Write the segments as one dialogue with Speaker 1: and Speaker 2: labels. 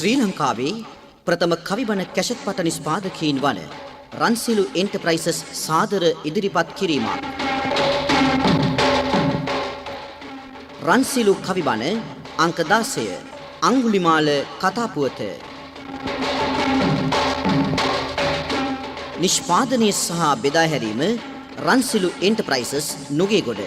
Speaker 1: ශ්‍රී ලංකාවේ ප්‍රථම කවිබන කැෂට්පට නිෂ්පාදකීන් වන රන්සිලු එන්ටර්ප්‍රයිසස් සාදර ඉදිරිපත් කිරීමක්. රන්සිලු කවිබන අංක 16 අඟුලිමාල කතාපුවත නිෂ්පාදනය සහ බෙදා හැරීම රන්සිලු එන්ටර්ප්‍රයිසස් නුගේගොඩ.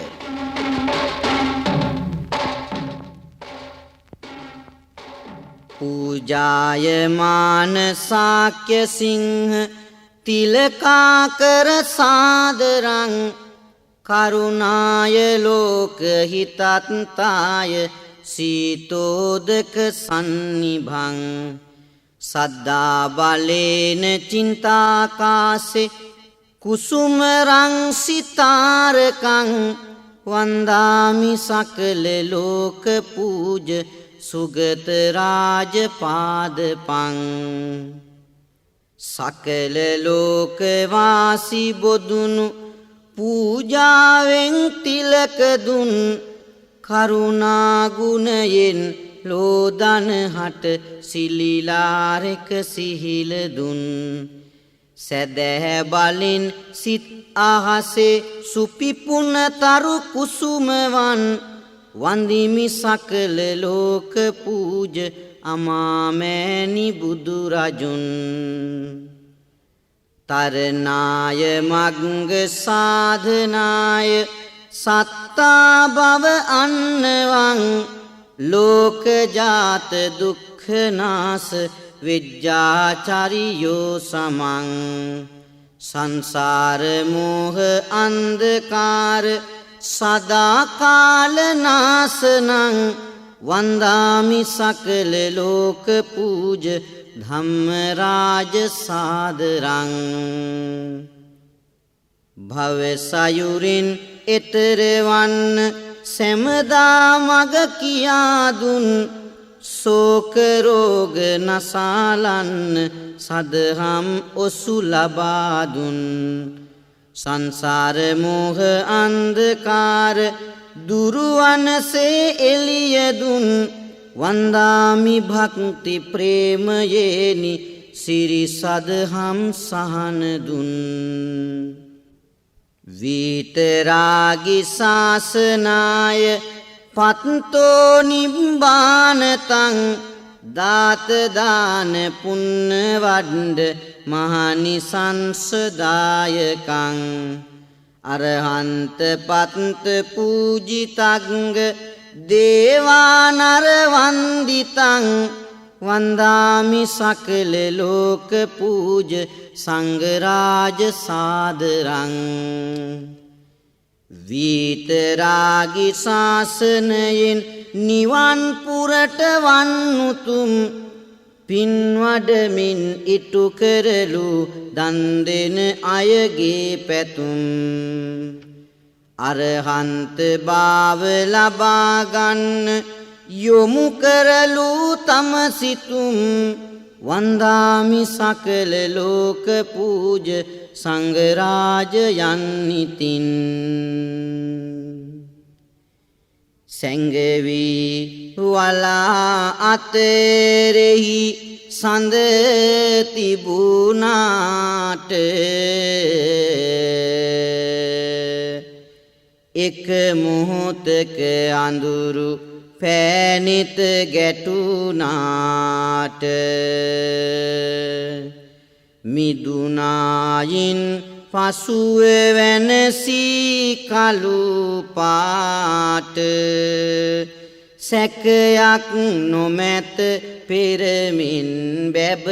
Speaker 1: पूजायमान साक्य सिंह तिलकाकर सादरं करुणाय लोक हिताय शीतोदक सन्निभं सद्दा बलेन चिंताकासे कुसुम रंग सितारकं वंदामि सकल लोक पूज सुगत राज पाद पं सकल लोकवासी बोधुनु पूजावें तिलक दुन करुणा गुणයෙන් लोदन हट सिलीलारक सिहिल दुन सदैह बलिन सित आहसे सुपिपुन तरु कुसुमवन वंदिमि सकल लोक पूज अमामैनि बुदुराजुन तरनाय मग्ग साधनाय सत्ता भव अन्नवं लोक जात दुख नाश विद्याचार्यो समं संसार मोह अंधकार सदा काल नासनं वंदामि सकल लोक पूज धम्मराज सादरं भव सयुरिन इतरवन सेमदा मग किया दुन शोक रोग नसालन सदहम ओसु लबा दुन संसार मोह अंधकार दुरुवन से एलिय दुन वंदामि भक्ति प्रेम येनि सिरि सदहम सहन दुन वीतरागी शासनाय पत्तो निम्बानतं दात दान पुण्य वंड महानिसंसदायकं अरहंत पत्त पूजितंग देवानर वंदितं वंदामि सकल लोक पूज संगराज सादरं वीतरागी शासनයෙන් නිවන් පුරට වන්නුතුම් පින්වඩමින් ඉටු කරලු දන් දෙන අයගේ පැතුම් අරහන්ත භාව ලබා ගන්න යොමු කරලු තම සිතුම් වන්දාමි සකල ලෝක පූජ සංඝරාජ යන්නිතින් සැඟවි වලා අතරෙහි සඳ තිබුණාට එක මොහොතක අඳුරු පෑනිත ගැටුණාට මිදුනායින් පසුව වෙනසී කළු පාට සැකයක් නොමැත පෙරමින් බැබලෙනවාට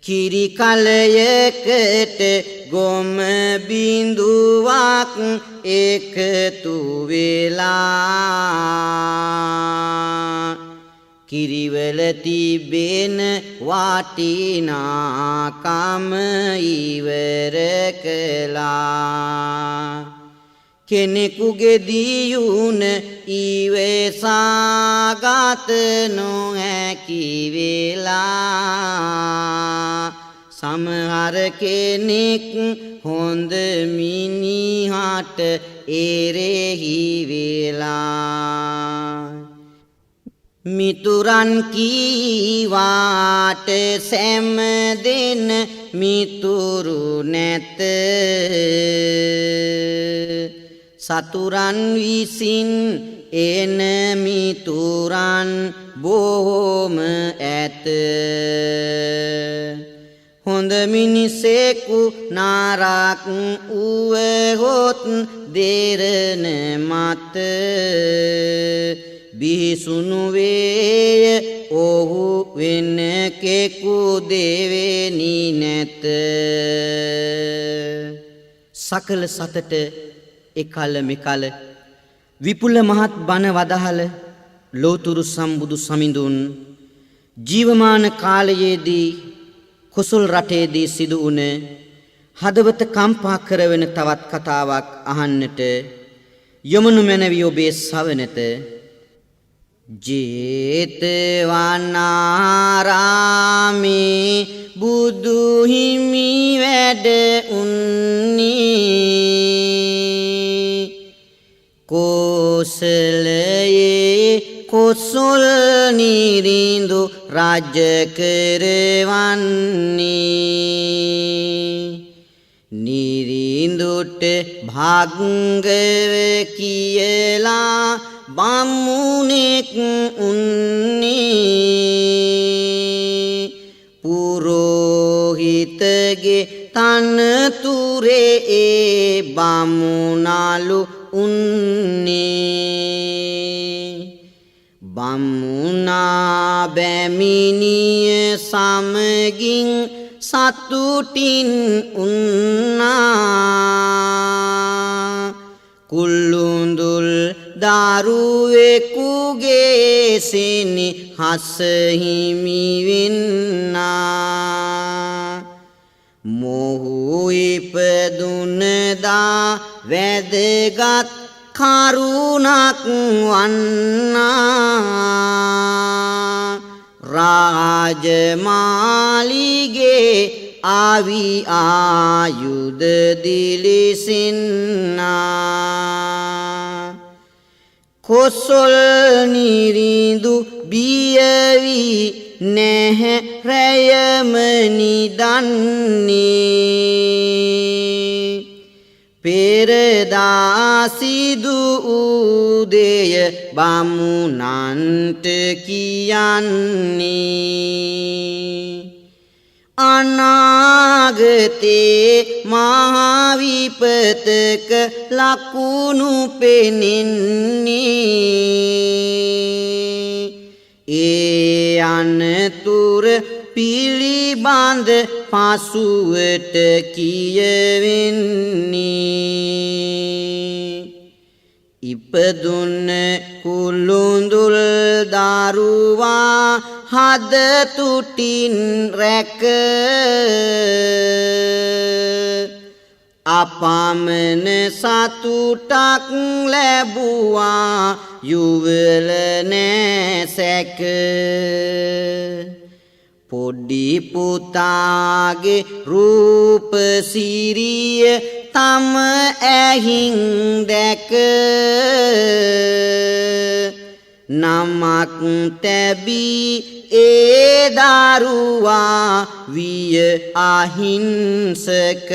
Speaker 1: කිරි කලයකට ගොම බිඳුවක් එකතු වෙලා කිරිවල තිබෙන වටිනාකම ඉවර කළා කෙනෙකුගේ දියුණ ඉවසාගත නොහැකි වෙලා සමහර කෙනෙක් හොඳ මිනිහට එරෙහි වෙලා මිතුරන් කීවාට සෑම දෙන මිතුරු නැත සතුරන් විසින් එන මිතුරන් බොහෝම ඇත හොඳ මිනිසෙකු නාරක් වුවහොත් දෙරණ මත බිහිසුණු වේය ඔහු වෙන කෙකු දෙවෙනි නැත සකල සතට එකල මෙකල විපුල මහත් බණ වදහල ලෝතුරු සම්බුදු සමිඳුන් ජීවමාන කාලයේදී කොසල් රටේදී සිදු වුණ හදවත කම්පා කරවන තවත් කතාවක් අහන්නට යොමුණු මැනවි ඔබේ සවනත ජේතවනාරාමේ බුදු හිමි වැඩ උන්නේ කෝසලයේ කොසල් නිරිඳු රජ කරවන්නේ නිරිඳුට භාග්ගව කියලා බමුණෙක් උන්නේ පුරෝහිතගේ තනතුරේ ඒ බමුණලු උන්නේ බමුණා බැමිණිය සමගින් සතුටින් උන්නා කුල්ලුඳුල් දරුවෙකුගේ සිනි හස හිමි වෙන්නා මොහු ඉපදුනදා වැදගත් කරුණක් වන්නා රාජමාලිගේ ආවි ආයුධ දිලිසෙන්නා කොසල් නිරිඳු බියවි නැහැ රැයම නිදන්නේ පෙරදා සිදු උදේය බමුණන්ට කියන්නේ අනාගතේ මහා විපතක ලකුණු පෙනෙන්නේ ඒ අනතුර පිළිබඳ පසුවට කියවෙන්නේ ඉපදුන කුළුඳුල් දරුවා හද තුටින් රැක අපමණ සතුටක් ලැබුවා යුවල නැසැක පොඩි පුතාගේ රූප සිරිය තම ඇහින් දැක නමක් තැබී ඒ දරුවා විය අහිංසක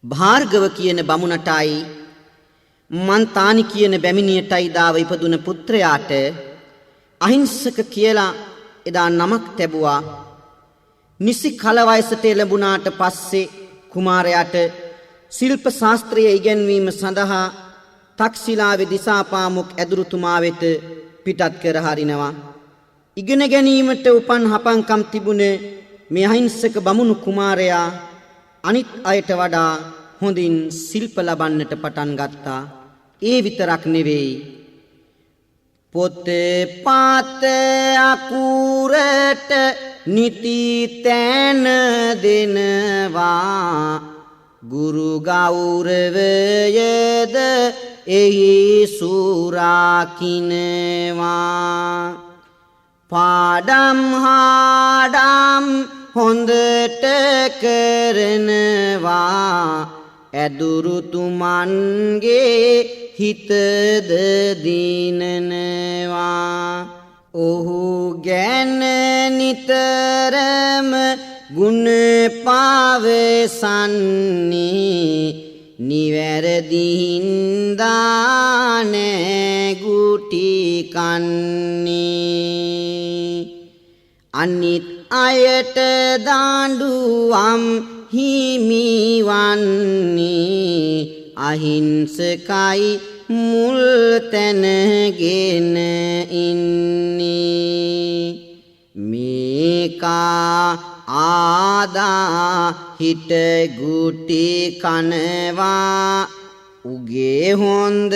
Speaker 1: භාර්ගව කියන බමුණටයි මන්තානි කියන බැමිණියටයි දාව ඉපදුන පුත්‍රයාට අහිංසක කියලා එදා නමක් තැබුවා නිසි කල වයසට එළඹුණාට පස්සේ කුමාරයාට ශිල්ප ශාස්ත්‍රයේ ඉගෙනවීම සඳහා තක්ෂිලාවේ දිසාපාමොක් ඇදුරුතුමා වෙත පිටත් කර හරිනවා ඉගෙන ගැනීමට උපන් හපන්කම් තිබුණ මේ අහිංසක බමුණු කුමාරයා අනිත් අයට වඩා හොඳින් ශිල්ප ලබන්නට පටන් ගත්තා ඒ විතරක් නෙවෙයි පොතේ පාත අකුරට නිති තැන දෙනවා ගුරු ගෞරවයද එහි සුරකින්නවා පාඩම් හාඩම් හොඳට කරනවා ඇදුරුතුමන්ගේ හිතද දිනනවා ඔහු ගැන නිතරම ගුණ පාවසන්නේ නිවැරදි හින්දා නැගුටි කන්නේ අනිත් අයට දාඬුවම් හිමිවන්නේ අහිංසකයි මුල් තැනගෙන ඉන්නේ මේකා ආදා හිට ගුටි කනවා උගේ හොඳ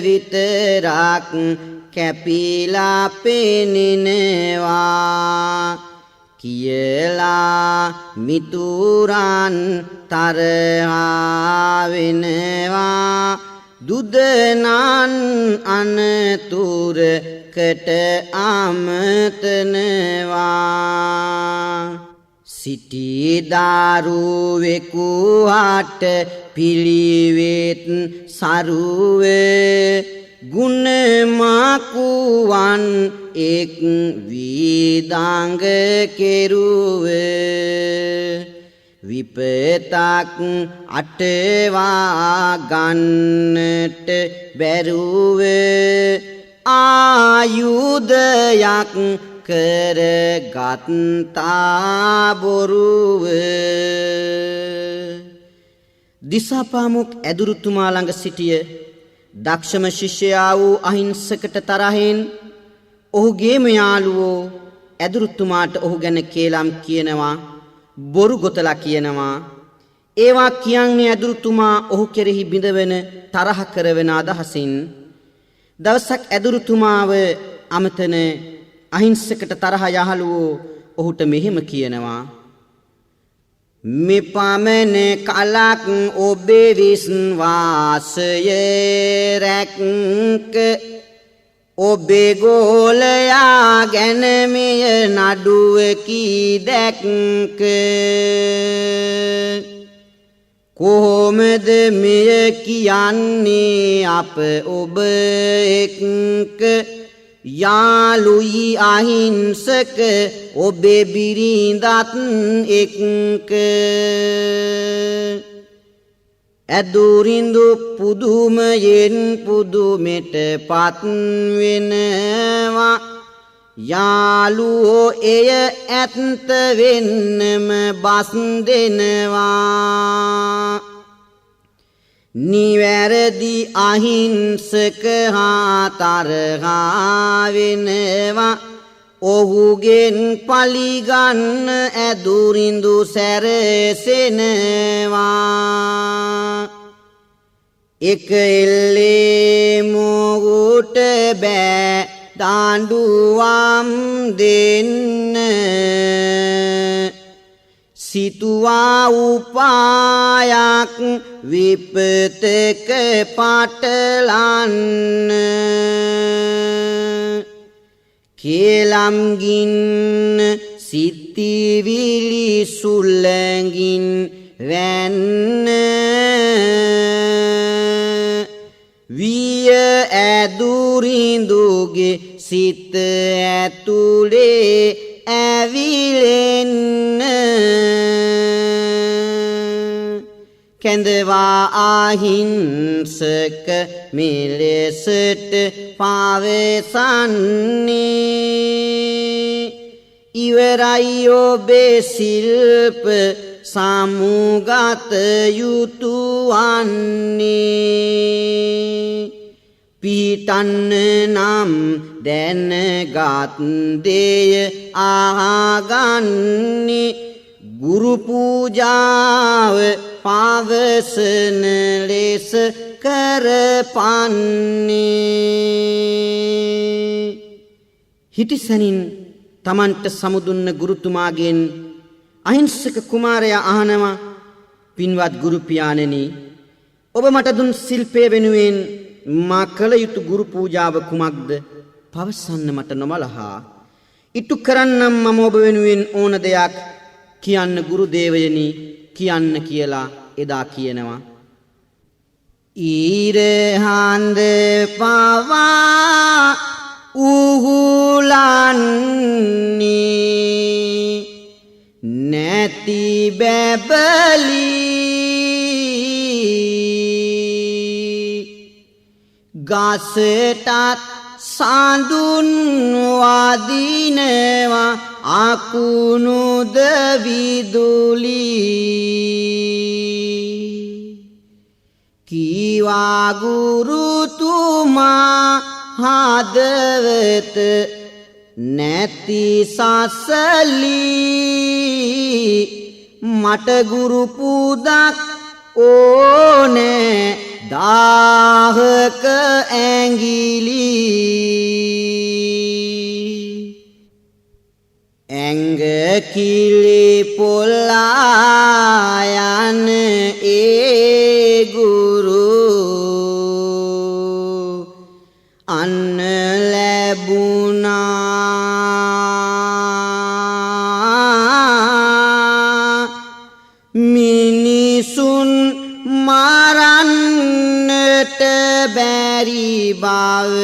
Speaker 1: විතරක් කැපිලා පෙනෙනවා කියලා මිතුරන් තරහා වෙනවා දුදනන් අනතුරකට අමතනවා සිටි දාරුවෙකුට පිළිවෙත් සරුවේ ගුණමාකුවන් එක් විදාංග කෙරුවේ විපතක් අටවා ගන්නට බැරුවේ ආයුධයක් කරගත්තා බොරුවේ දිසාපාමුක් ඇදුරුතුමා ළඟ සිටිය දක්ෂම ශිෂ්‍යයා වූ අහිංසකට තරහෙන් ඔහුගේම යාළුවෝ ඇදුරුතුමාට ඔහු ගැන කේලම් කියනවා බොරු ගොතලා කියනවා ඒවා කියන්නේ ඇදුරුතුමා ඔහු කෙරෙහි බිඳවෙන තරහ කරවන අදහසින් දවසක් ඇදුරුතුමාව අමතන අහිංසකට තරහ යහළුවෝ ඔහුට මෙහෙම කියනවා මෙපමණ කලක් ඔබේ විශ්වාසය රැක්ක ඔබේ ගෝලයා ගැන මෙය නඩුවකි දැක්ක කොහොමද මෙය කියන්නේ අප ඔබ එක්ක යාළුයි අහිංසක ඔබේ බිරිඳත් එක්ක ඇදුරින්දු පුදුමයෙන් පුදුමෙට පත් වෙනවා යාළුවෝ එය ඇත්ත වෙන්නම බස් දෙනවා නිවැරදි අහිංසක හා තරහා වෙනවා ඔහුගෙන් පලිගන්න ඇදුරින්දු සැරසෙනවා එක එල්ලේ මොහුට බෑ දාඬුවම් දෙන්න සිතුවා උපායක් විපතක පටලන්න කේලම්ගින්න සිතිවිලි සුල්ලඟින් වැන්න විය ඇදුරින්දුගේ සිත ඇතුලේ ඇවිලෙන්න කැඳවා අහිංසක මෙලෙසට පවසන්නේ ඉවරයි ඔබේ ශිල්ප සමුගත යුතු වන්නේ පිටන්න නම් දැනගත් දෙය ආගන්නේ ගුරු පූජාව පවසන ලෙස කරපන්නේ හිටිසැනින් තමන්ට සමුදුන්න ගුරුතුමාගෙන් අහිංසක කුමාරයා අහනවා පින්වත් ගුරු පියාණෙනි ඔබ මට දුන් ශිල්පය වෙනුවෙන් මා කළ යුතු ගුරු පූජාව කුමක්ද පවසන්න මට නොමලහා ඉටු කරන්නම් මම ඔබ වෙනුවෙන් ඕන දෙයක් කියන්න ගුරු දේවයනි කියන්න කියලා එදා කියනවා ඊරහඳ පවා උහුලන්නේ නැති බැබලි ගසටත් සඳුන් වදිනවා අකුණුද විදුලි කීවා ගුරුතුමා හදවත නැති සසලි මට ගුරු පුදක් ඕනේ දාහක ඇඟිලි ඇඟ කිලි පොල්ලා යන ඒ ගුරු අන්න ලැබුණා මිනිසුන් මරන්නට බැරි බව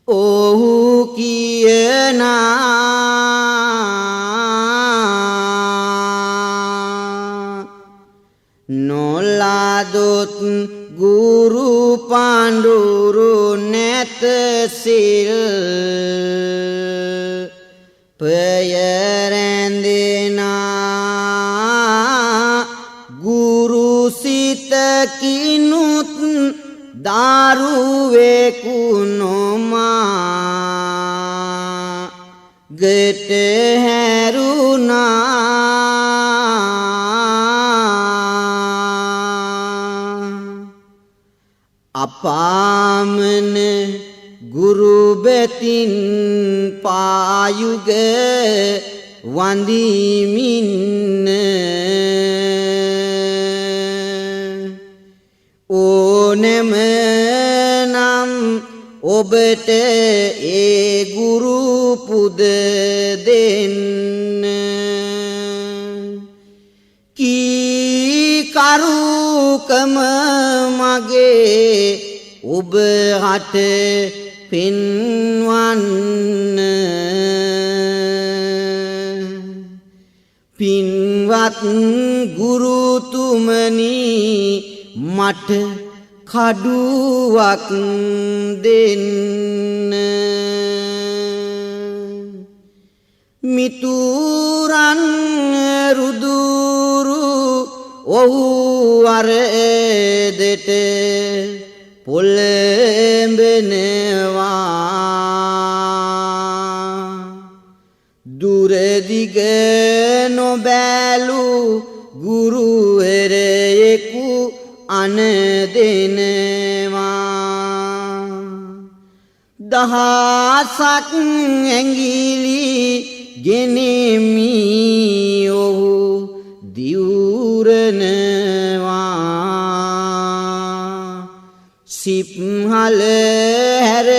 Speaker 1: ඔහු කියනා නොලාදොත් ගුරු පඬුරු නැත සිල් පයරැඳෙනා ගුරු සිතකිනුත් දරුවෙකු නොමා ගෙට හැරුණා අපාමන ගුරු බෙතින් පායුග වඳිමින්න ඕනෙම නම් ඔබට ඒ ගුරු පුද දෙන්න කී කරුකම මගේ ඔබ හට පෙන්වන්න පින්වත් ගුරුතුමනි මට කඩුවක් දෙන්න මිතුරන් රුදුරු ඔහු අරදෙට පොළඹෙනවා දුරදිග නොබැලු ගුරුවරයෙකු අන දෙනවා දහසක් ඇඟිලි ගෙනෙමි ඔහු දිවුරනවා සිප්හල හැර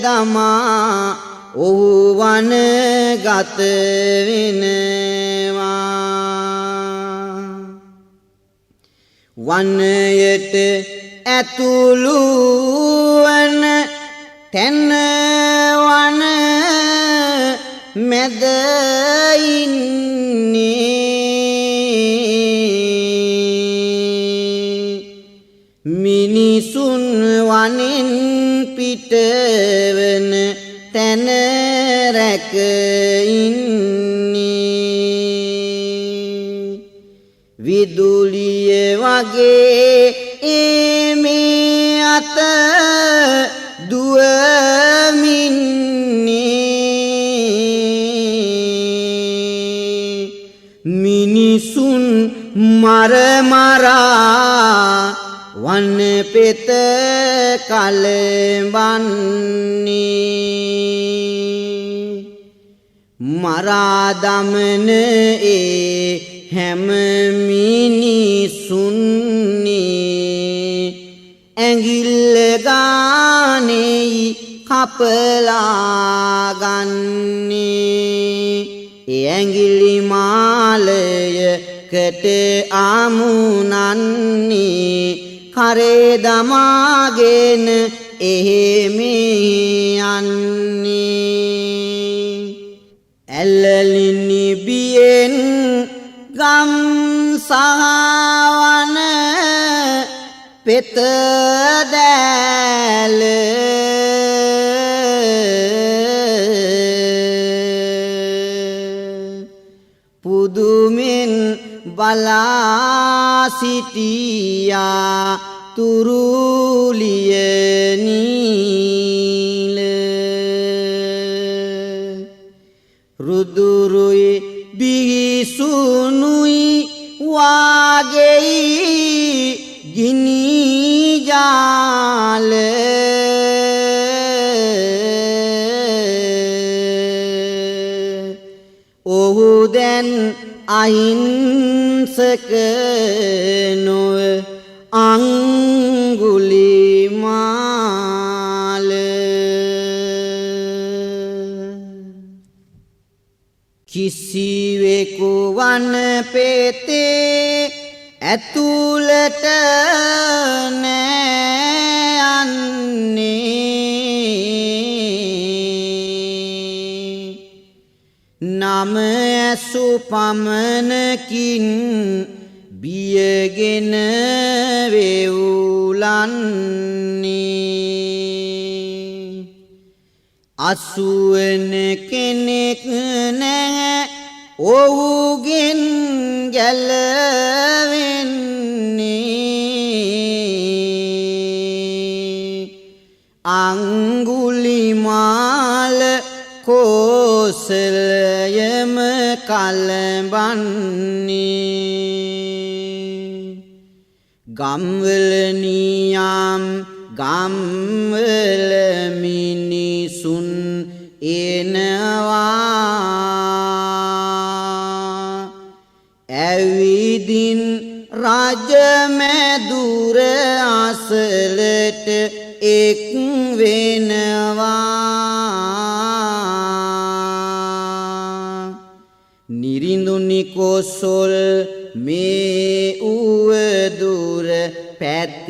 Speaker 1: දමා ඔහු වනගත වෙනවා වනයට ඇතුළු වන තැන වන මැද ඉන්නේ මිනිසුන් වනෙන් පිටවන තැන රැක ඉන්නේ විදුලිය වගේ මේ අත දුවමින්නේ මිනිසුන් මරමරා වන පෙත කලඹන්නේ මරා දමන ඒ හැම මිනිසුන්නේ ඇඟිල්ල ගානෙයි කපලා ගන්නේ ඒ ඇඟිලි මාලය කට ආමුණන්නේ කරේ දමාගෙන එහෙම යන්නේ ඇල්ලලිනි බියෙන් ගම් සහවන පෙත දැල පුදුමෙන් බලා සිටියා තුරුලිය නීල රුදුරුයි බිහිසුනුයි වාගෙයි ගිනි ජාල ඔහු දැන් අහිංසක නොව අංගුලිමාල කිසිවෙකු වන පෙතේ ඇතුළට නෑ යන්නේ නම ඇසු පමණකින් බියගෙන වෙවුලන්නේ අසුවන කෙනෙක් නැහැ ඔහුගෙන් ගැලවෙන්නේ අංගුලිමාල කෝසලයම කලඹන්නේ ගම්වල නියම් ගම්වල මිනිසුන් එනවා ඇවිදින් රජමැදුර අසලට එක් වෙනවා නිරිඳුනි කොසොල් මේ උවදුර පැතිරෙනවා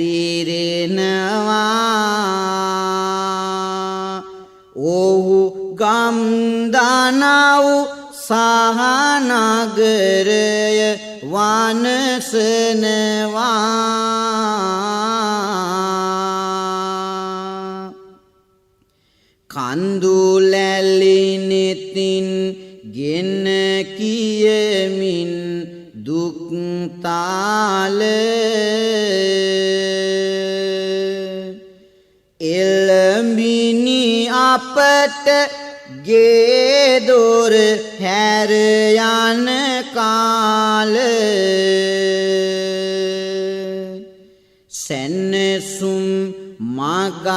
Speaker 1: ඔහු ගම් දනව් සහ නගරය වනසනවා කඳුලැලි නෙතින් ගෙන කියමින් දුක් තාල එළඹිනි අපට ගේ දොර හැර යන කාල සැනසුම් මගක්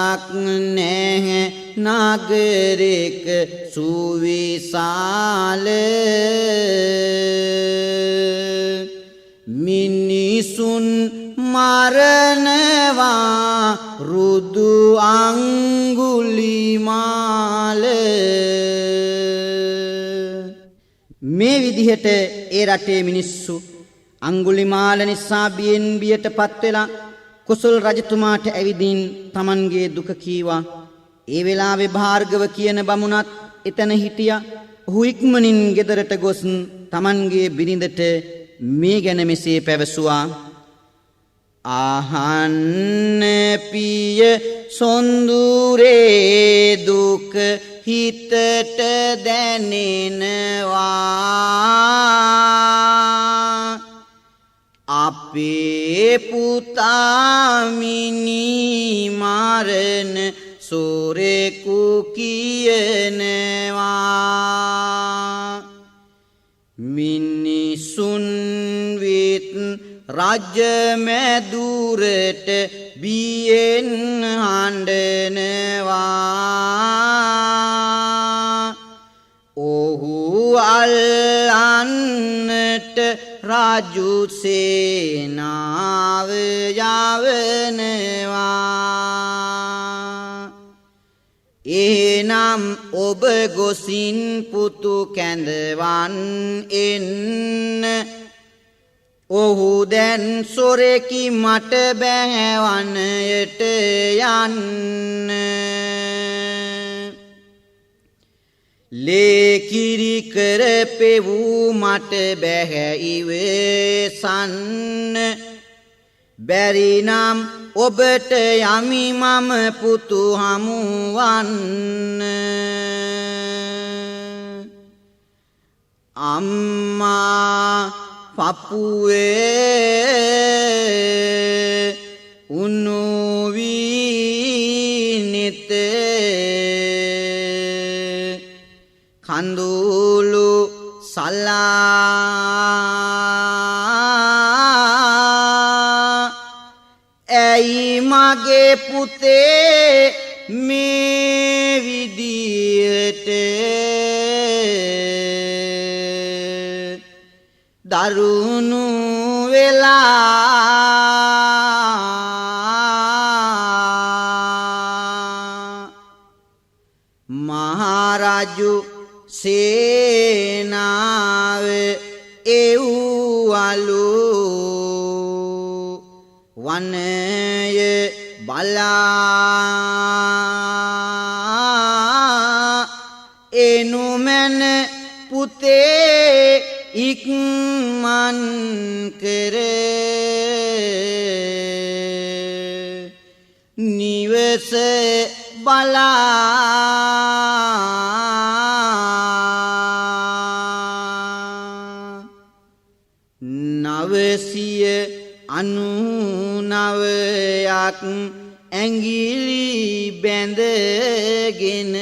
Speaker 1: නැහැ නගරෙක සුවිශාල මිනිසුන් මරණවා රුදු අංගුලිමාල මේ විදිහට ඒ රටේ මිනිස්සු අංගුලිමාල නිසා බියෙන් බියට පත් වෙලා කුසල් රජතුමාට ඇවිදින් තමන්ගේ දුක කීවා ඒ වෙලාවේ භාර්ගව කියන බමුණත් එතන හිටියා ඔහු ඉක්මනින් ගෙදරට ගොස් තමන්ගේ බිරිඳට මේ ගැන මෙසේ පැවසුවා ආහන්න පිය සොඳුරේ දුක හිතට දැනෙනවා අපේ පුතා මිනි මරණ සොරෙකු කියනවා මිනිසුන් විත් රජමැදුරට බියෙන් හඬනවා ඔහු අල්ලන්නට රජු සේනාව යවනවා එනම් ඔබ ගොසින් පුතු කැඳවන් එන්න ඔහු දැන් සොරෙකි මට බෑ වනයට යන්න. ලේකිරි කර පෙවූ මට බැහැ ඉවසන්න. බැරිනම් ඔබට යමි මම පුතු හමුවන්න. අම්මා පපුවේ උණු වී නිත කඳුළු සලා ඇයි මගේ පුතේ මේ විදියට දරුණු වෙලා. මහරජු සේනාව එව්වලු වනය බලා. එනුමැන පුතේ ඉක්මන් කර නිවස බලා. නවසිය 99ක් ඇඟිලි බැඳගෙන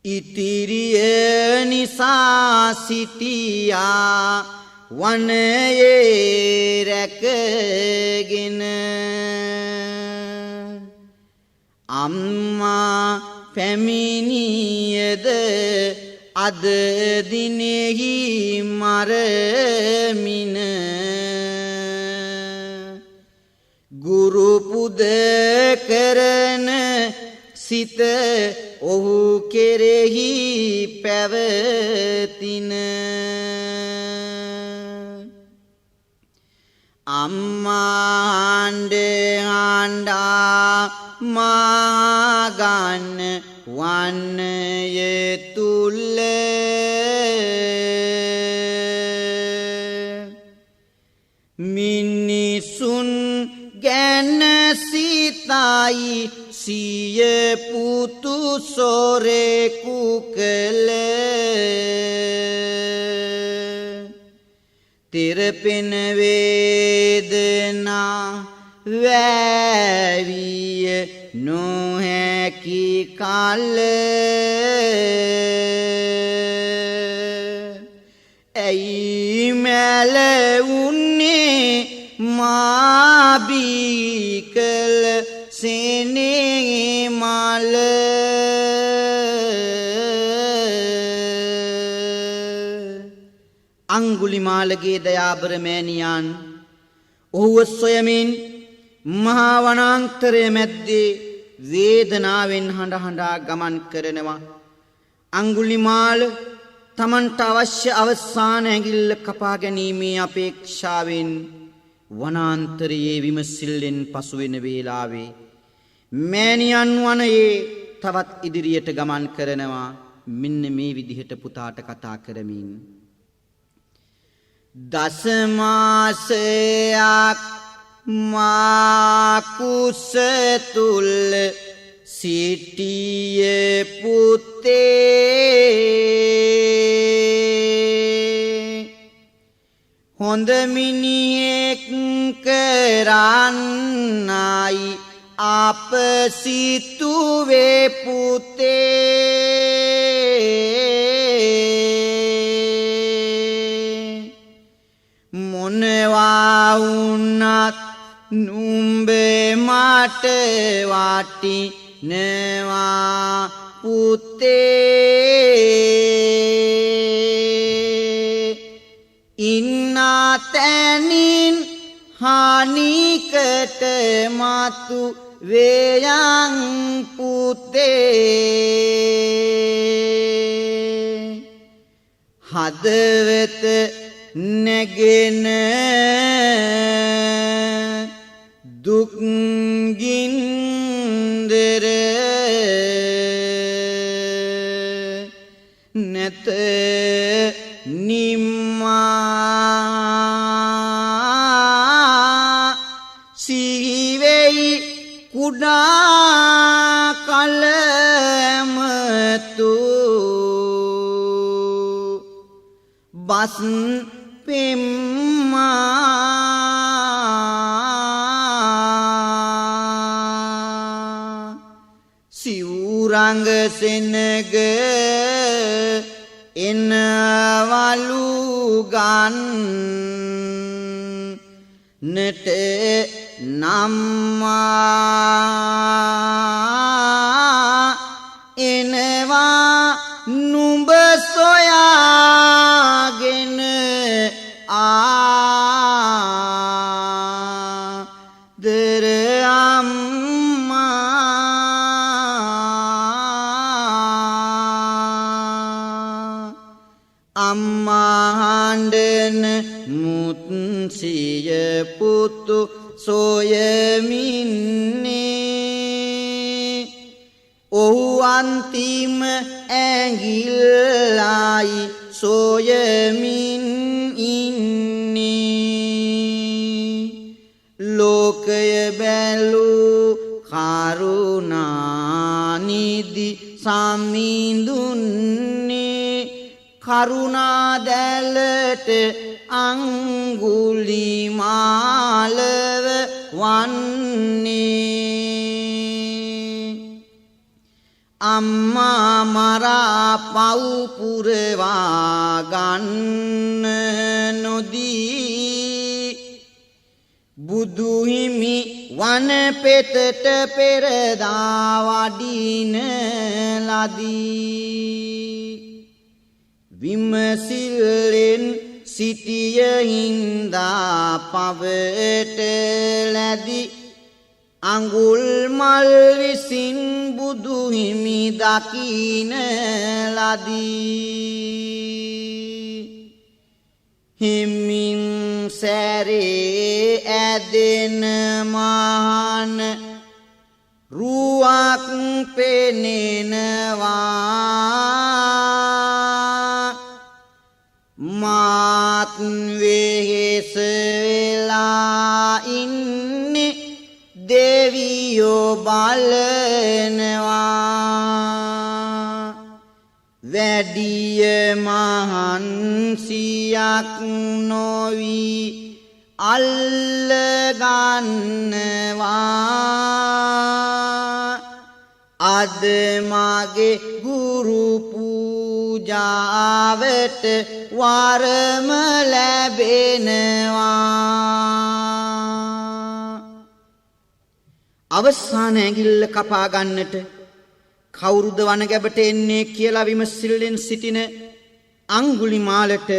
Speaker 1: ඉතිරිය නිසා සිටියා වනයේ රැකගෙන. අම්මා පැමිණියද අද දිනෙහි මරමින. ගුරු පුද කරන සිත ඔහු කෙරෙහි පැවතින. අම්මාණ්ඩ ආණ්ඩා මාගන්න වන්නය තුල්ල මිනිසුන් ගැන සිතයි සිය පුතු සොරෙකු කළ. තෙරපෙන වේදනා වැවිය නොහැකි කල ඇයි මැලවුන්නේ මාබී කළ සෙනේ මල. අංගුලිමාලගේ දයාබර මෑණියන් ඔහුව සොයමින් මහා වනාන්තරය මැද්දේ වේදනාවෙන් හඬ හඬා ගමන් කරනවා. අංගුලිමාල තමන්ට අවශ්‍ය අවසාන ඇඟිල්ල කපා ගැනීමේ අපේක්ෂාවෙන් වනාන්තරයේ විමසිල්ලෙන් පසු වෙන වේලාවේ මෑණියන් වනයේ තවත් ඉදිරියට ගමන් කරනවා. මෙන්න මේ විදිහට පුතාට කතා කරමින්. දසමාසයක් මා කුස තුල සිටියේ පුතේ හොඳ මිනිහෙක් කරන්නයි අප සිතුවේ පුතේ. මොනවා වුණත් නුඹේ මට වටිනවා පුතේ. ඉන්නා තැනින් හානිකට මතු වේයන් පුතේ. හදවත නැගෙන දුක් ගින්දර නැත නිම්මා සිහිවෙයි කුඩා කලමතු බස් පෙම්මා සිවුරංග සෙනග එනවලු ගන්නට නම්මා එනවා නුඹ සොයාගෙන ආදර අම්මා අම්මා හඬන මුත්සිය පුතු සොයමින්නේ ඔහු අන්තිම ඇඟිල්ලයි සොයමින් ඉන්නේ ලෝකය බැලූ කරුණානිදි සමිඳුන්නේ කරුණා දැලට අංගුලිමාලව වන්නේ අම්මා මරා පව් පුරවා ගන්න නොදී බුදු හිමි වනපෙතට පෙරදා වඩින ලදී විමසිල්ලෙන් සිටිය හින්දා පවට ලැබි අඟුල් මල් විසින් බුදු හිමි දකින ලදී හිමින් සැරේ ඇදෙන මහන රුවක් පෙනෙනවා මාත් වෙහෙස වෙලා ඉන්නේ දෙවියෝ බලනවා වැඩිය මහන්සියක් නොවි අල්ලගන්නවා අද මගේ ගුරු පූජාවට වරම ලැබෙනවා අවසාන ඇඟිල්ල කපා ගන්නට කවුරුද වනගැබට එන්නේ කියලා විමසිල්ලෙන් සිටින අංගුලිමාලට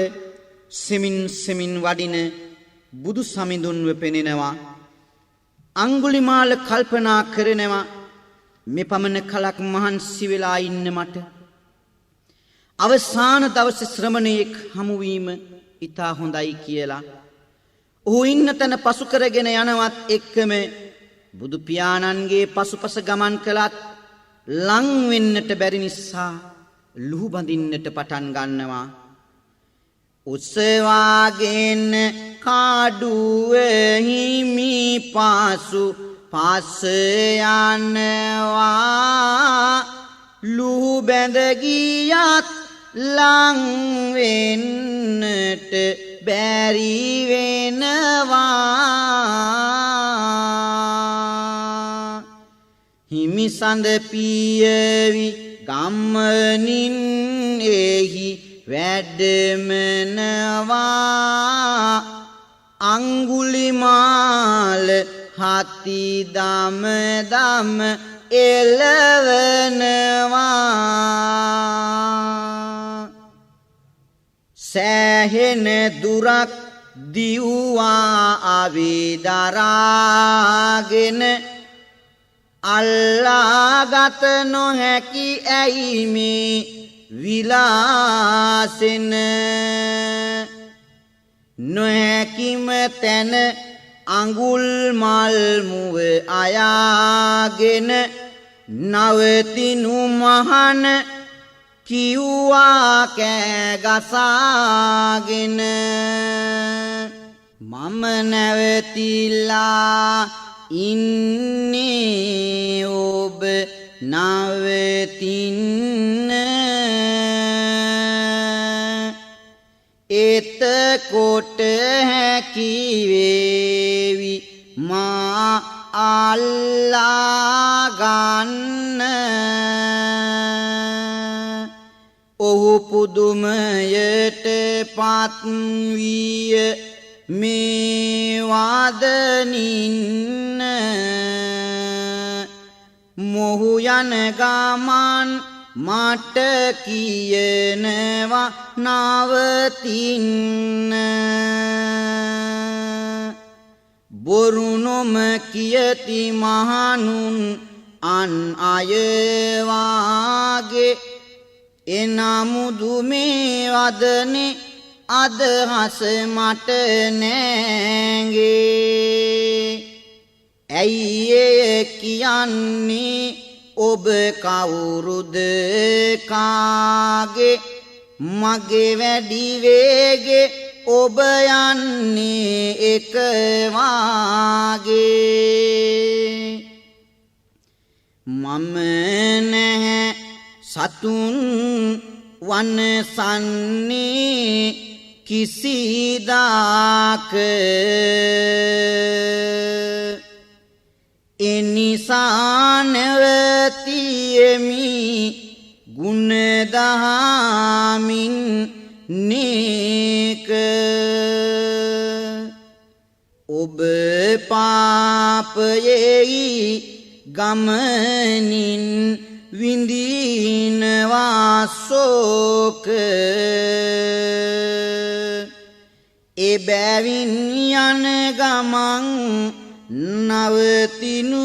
Speaker 1: සෙමින් සෙමින් වඩින බුදු සමිඳුන්ව පෙනෙනවා අංගුලිමාල කල්පනා කරනවා මෙපමණ කලක් මහන්සි වෙලා ඉන්න මට අවසාන දවසේ ශ්‍රමණයෙක් හමුවීම ඉතා හොඳයි කියලා ඔහු ඉන්න තැන පසු කරගෙන යනවත් එක්කම බුදු පියාණන්ගේ පසුපස ගමන් කළත් ලං වෙන්නට බැරි නිසා ලුහු බඳින්නට පටන් ගන්නවා උත්සවාගෙන කාඩුව හිමි පාසු පාස යනවා ලුහු බැඳ ගියත් ලං වෙන්නට බැරි වෙනවා හිමි සඳ පියවි ගම්මනින් එහි වැඩමනවා අංගුලිමාල හති දම දම එළවනවා සෑහෙන දුරක් දිව්වා අවිදරාගෙන අල්ලාගත නොහැකි ඇයි මේ විලාසෙන නොහැකිම තැන අඟුල් මල් මුව අයාගෙන නවතිනු මහන කිව්වා කෑ ගසාගෙන මම නැවතිලා ඉන්නේ ඔබ නවතින්න එතකොට හැකි වේවි මා අල්ලා ගන්න ඔහු පුදුමයට පත් විය මේ වාදනින්න මොහු යන ගමන් මට කියනවා නවතින්න බොරු නොම කියති මහණුන් අන් අය වාගේ එනමුදු මේ වදනේ අදහස මට නෑගේ ඇයි එය කියන්නේ ඔබ කවුරුද කාගේ මගේ වැඩි වේගේ ඔබ යන්නේ එක වාගේ මම නැහැ සතුන් වනසන්නේ කිසිදාක එනිසා නැවතියෙමි ගුණ දහමින් නේක ඔබ පාපයෙහි ගමනින් විඳිනවා ශෝක එබැවින් යන ගමන් නවතිනු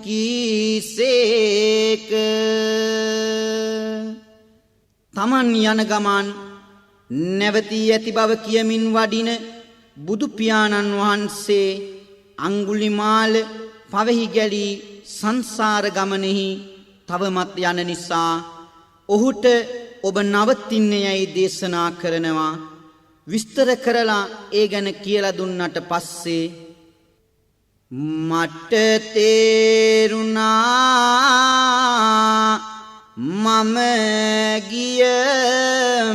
Speaker 1: කීසේක තමන් යන ගමන් නැවතී ඇති බව කියමින් වඩින බුදු පියාණන් වහන්සේ අඟුලිමාල පවෙහි ගැලී සංසාර ගමනෙහි තවමත් යන නිසා ඔහුට ඔබ නවතින්න යයි දේශනා කරනවා විස්තර කරලා ඒ ගැන කියලා දුන්නට පස්සේ මට තේරුණා මම ගිය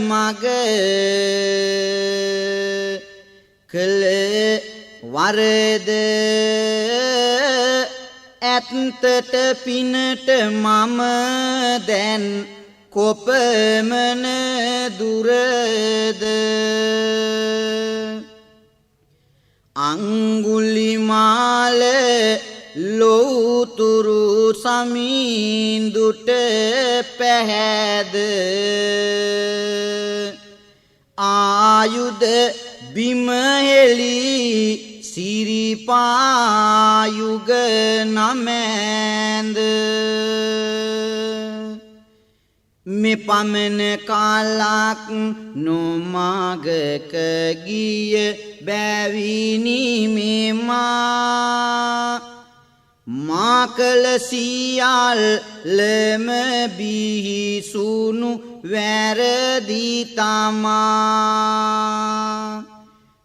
Speaker 1: මග කළ වරද ඇත්තට පිනට මම දැන් කොපමණ දුරද අඟුලිමාල ලෝතුරු සමින්දුට පැහැද ආයුධ බිමහෙලි සිරිපායුග නමැන්ද මෙපමණ කාලක් නොමගක ගිය බැවිනි මෙමා මා කළ සියල්ලම බිහිසුණු වැරදි තමා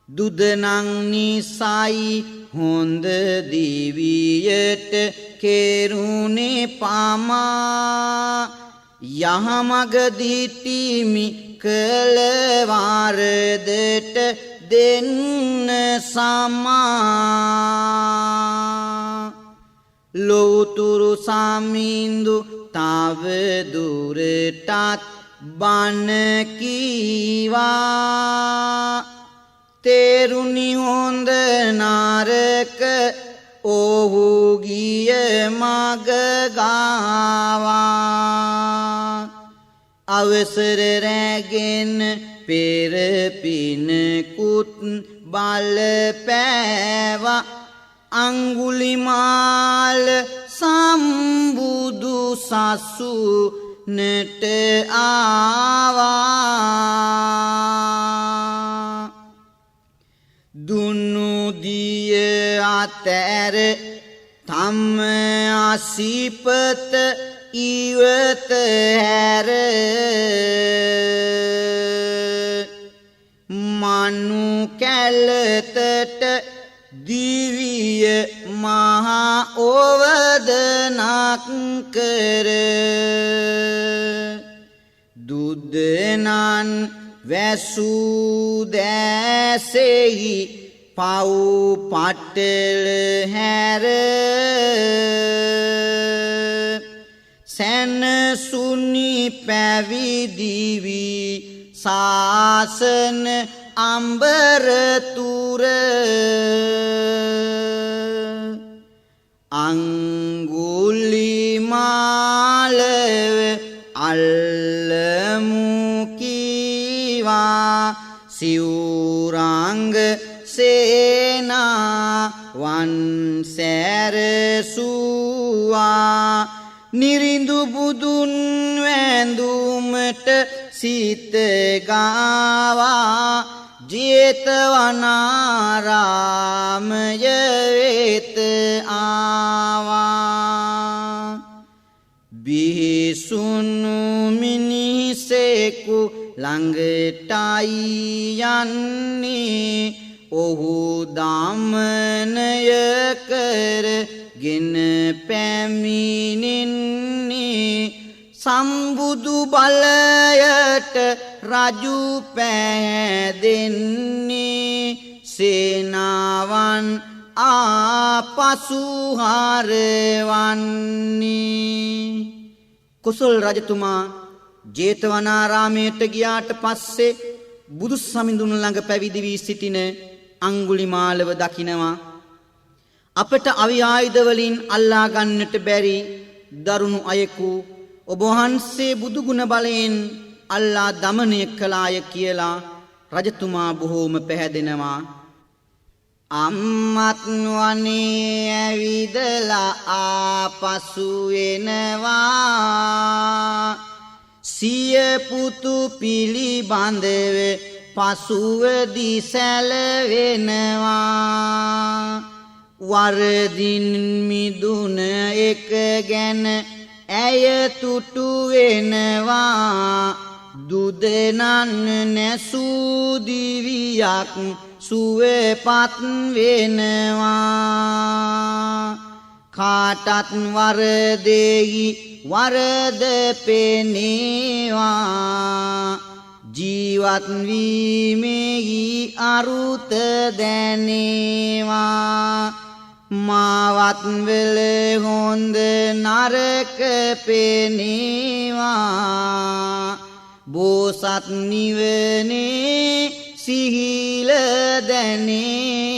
Speaker 1: දුදනං නිසයි හොඳ දිවියට කෙරුණේ පමා යහමගදී තිමි කළ වරදට දෙන්න සමා ලෝතුරු සමින්දු තව දුරටත් බණ කීවා තේරුණි හොඳ නරක ඔහු ගිය මග ගාවා අවසර රැගෙන පෙර පිනකුත් බලපෑවා අඟුලිමාල සම්බුදු සසු නට ආවා දුනු දිය අතර තම අසිපත ඉවත හැර මනු කැලතට දිවිය මහා ඕවදනක් කර දුදනන් වැසූ දැසෙහි පව් පටල හැර සැනසුනි පැවිදිවි සාසන අම්බරතුර අංගුලිමාලව අල්ලමු කීවා සිවුරංග සේනාවන් සැරසුවා නිරිඳු බුදුන් වැඳුමට සිත ගාවා ජේතවනාරාමය වෙත ආවා බිහිසුණු මිනිසෙකු ළඟටයි යන්නේ ඔහු දමනය කරගෙන පැමිණෙන්නේ සම්බුදු බලයට රජු පැහැදෙන්නේ සේනාවන් ආපසු හරවන්නේ කුසල් රජතුමා ජේතවනාරාමයට ගියාට පස්සේ බුදු සමිඳුන් ළඟ පැවිදි වී සිටින අංගුලිමාලව දකිනවා අපට අවි ආයුධ වලින් අල්ලා ගන්නට බැරි දරුණු අයෙකු ඔබ වහන්සේ බුදු ගුණ බලයෙන් අල්ලා දමනය කළාය කියලා රජතුමා බොහෝම පැහැදෙනවා අම්මත් වනේ ඇවිදලා ආපසු එනවා සිය පුතු පිළිබඳව පසුවදී සැලවෙනවා වරදින් මිදුන එක ගැන ඇය තුටු වෙනවා දුදනන් නැසූ දිවියක් සුවපත් වෙනවා කාටත් වරදෙහි වරද පෙනේවා ජීවත් වීමෙහි අරුත දැනේවා මාවත් වෙල හොඳ නරක පෙනේවා බෝසත් නිවනේ සිහිල දැනේ